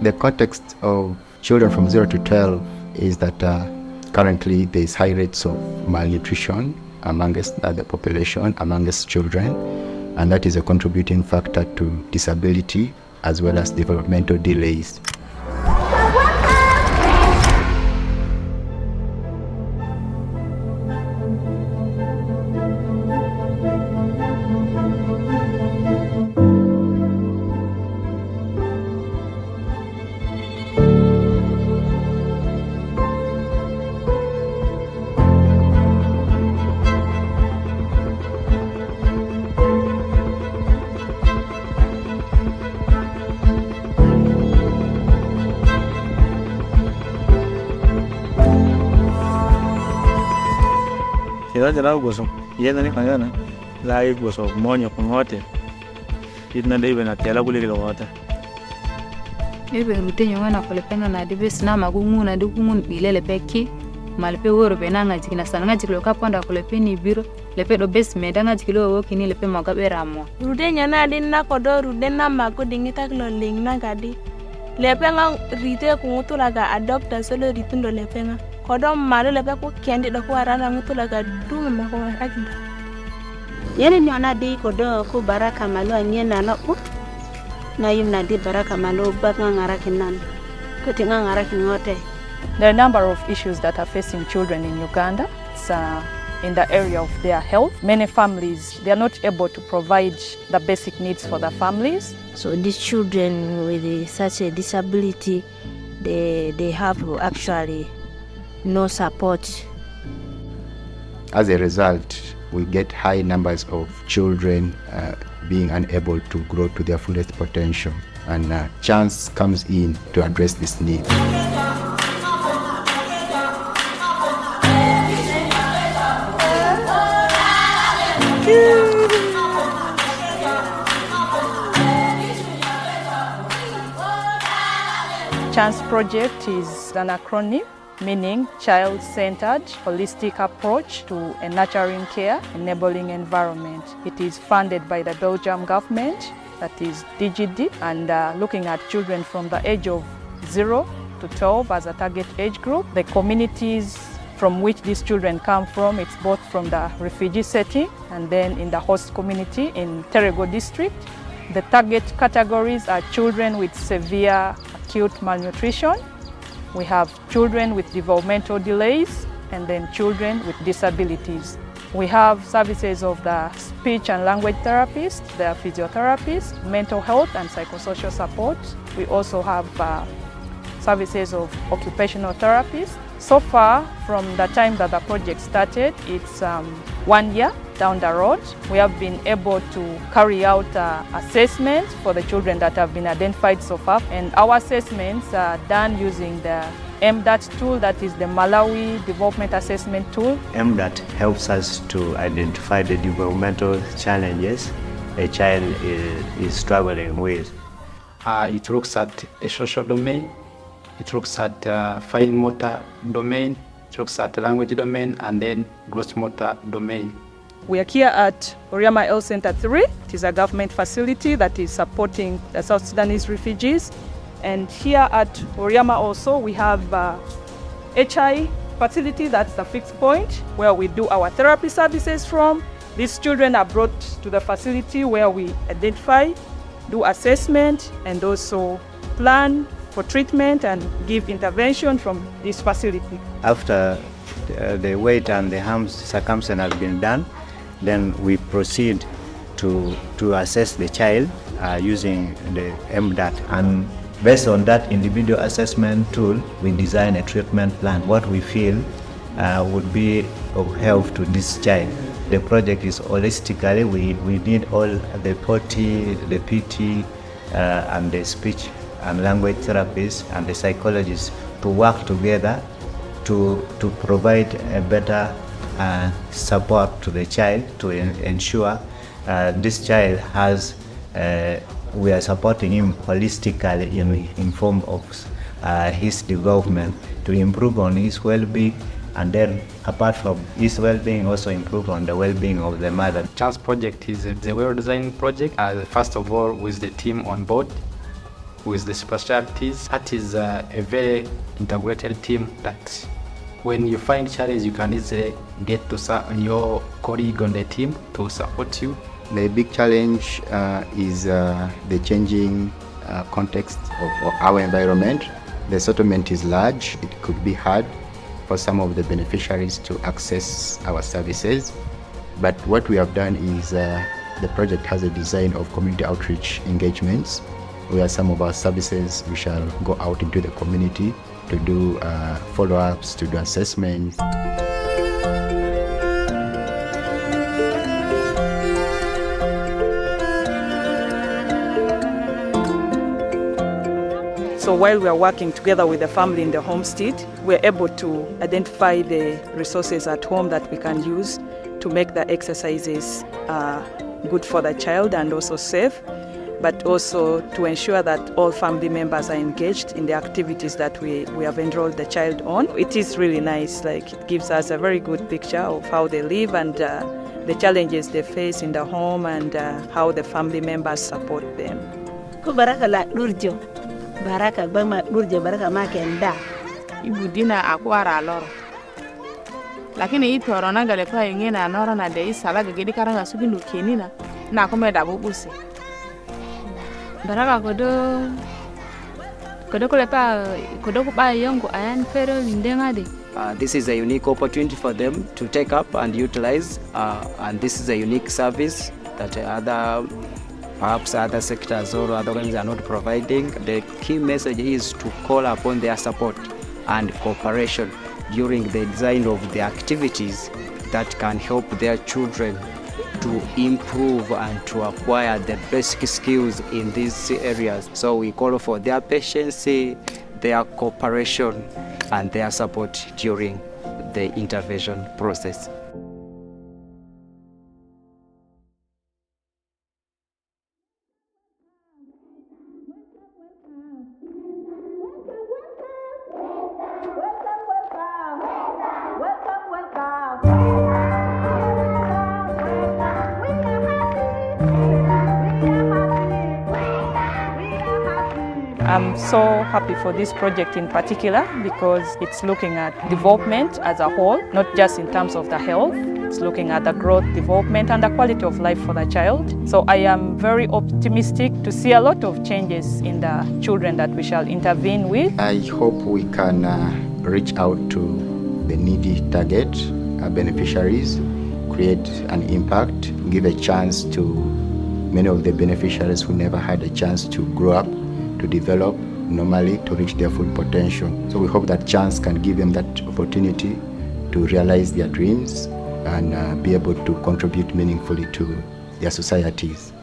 The context of children from 0 to 12 is that currently there is high rates of malnutrition amongst the population, amongst children, and that is a contributing factor to disability as well as developmental delays. Jala goso yena ni kangana la goso monyo kungote idna debe na tela kulile wata ebe rutenyo wana kolepena na debe sina magungu na dukungun bilele beki malpe woro benanga jikina sananga jiklo kaponda kolepeni biro lepe do bes medanga jiklo wokini lepe magabera mo rutenyo na din na kodo rudena magodingita klo lingna gadi lepenga rite kungutula ga adopta solo ritundo lepenga kodom malo lepe ko kendi do ko arana ngutula ga dume mako akinda yene nyona di kodo ko Baracka malo nyena na ko na yimna di Baracka malo banga ngarakinan ko tinga ngarakin ngote. There are a number of issues that are facing children in Uganda. It's in the area of their health. Many families, they are not able to provide the basic needs for their families. So these children with such a disability, they have actually no support. As a result, we get high numbers of children being unable to grow to their fullest potential, and chance comes in to address this need. Chance Project is an acronym meaning child-centered holistic approach to a nurturing care enabling environment. It is funded by the Belgium government, that is DGD, and looking at children from the age of 0 to 12 as a target age group. The communities from which these children come from, it's both from the refugee setting and then in the host community in Terego district. The target categories are children with severe acute malnutrition. We have children with developmental delays and then children with disabilities. We have services of the speech and language therapists, the physiotherapists, mental health and psychosocial support. We also have services of occupational therapists. So far, from the time that the project started, it's 1 year down the road. We have been able to carry out assessments for the children that have been identified so far. And our assessments are done using the MDAT tool, that is the Malawi Development Assessment Tool. MDAT helps us to identify the developmental challenges a child is struggling with. It looks at a social domain, it looks at fine motor domain, it looks at language domain, and then gross motor domain. We are here at Oriama Health Center 3. It is a government facility that is supporting the South Sudanese refugees. And here at Oriama also we have HI facility, that's the fixed point where we do our therapy services from. These children are brought to the facility where we identify, do assessment, and also plan for treatment and give intervention from this facility. After the weight and the harm circumstance has been done, then we proceed to assess the child using the MDAT. And based on that individual assessment tool, we design a treatment plan, what we feel would be of help to this child. The project is holistically, we need all the POT, the PT, and the speech and language therapists and the psychologists to work together to provide a better support to the child, to ensure this child has, we are supporting him holistically in form of his development to improve on his well-being, and then apart from his well-being, also improve on the well-being of the mother. Chance Project is a well-designed project, first of all with the team on board. with the specialties. That is a very integrated team that when you find challenge, you can easily get to your colleague on the team to support you. The big challenge is the changing context of our environment. The settlement is large. It could be hard for some of the beneficiaries to access our services. But what we have done is the project has a design of community outreach engagements, where some of our services we shall go out into the community to do follow-ups, to do assessments. So while we are working together with the family in the homestead, we're able to identify the resources at home that we can use to make the exercises good for the child and also safe, but also to ensure that all family members are engaged in the activities that we have enrolled the child on. It is really nice, like it gives us a very good picture of how they live and the challenges they face in the home and how the family members support them. Baracka la Lurjo. Baracka bama Lurjo Baracka ma kenda. Ibudina akwara Leur. Lakini hii torona gale kwa ingine anora na dei sala gidi karanga sugi nukenina na kome dabu busi. Baracka kodo kuba yongo ayan pero lindenga de. This is a unique opportunity for them to take up and utilize, and this is a unique service that perhaps other sectors or other organizations are not providing. The key message is to call upon their support and cooperation during the design of the activities that can help their children to improve and to acquire the basic skills in these areas. So we call for their patience, their cooperation, and their support during the intervention process. I'm so happy for this project in particular because it's looking at development as a whole, not just in terms of the health. It's looking at the growth, development, and the quality of life for the child. So I am very optimistic to see a lot of changes in the children that we shall intervene with. I hope we can reach out to the needy target beneficiaries, create an impact, give a chance to many of the beneficiaries who never had a chance to grow up, to develop normally, to reach their full potential. So we hope that chance can give them that opportunity to realize their dreams and be able to contribute meaningfully to their societies.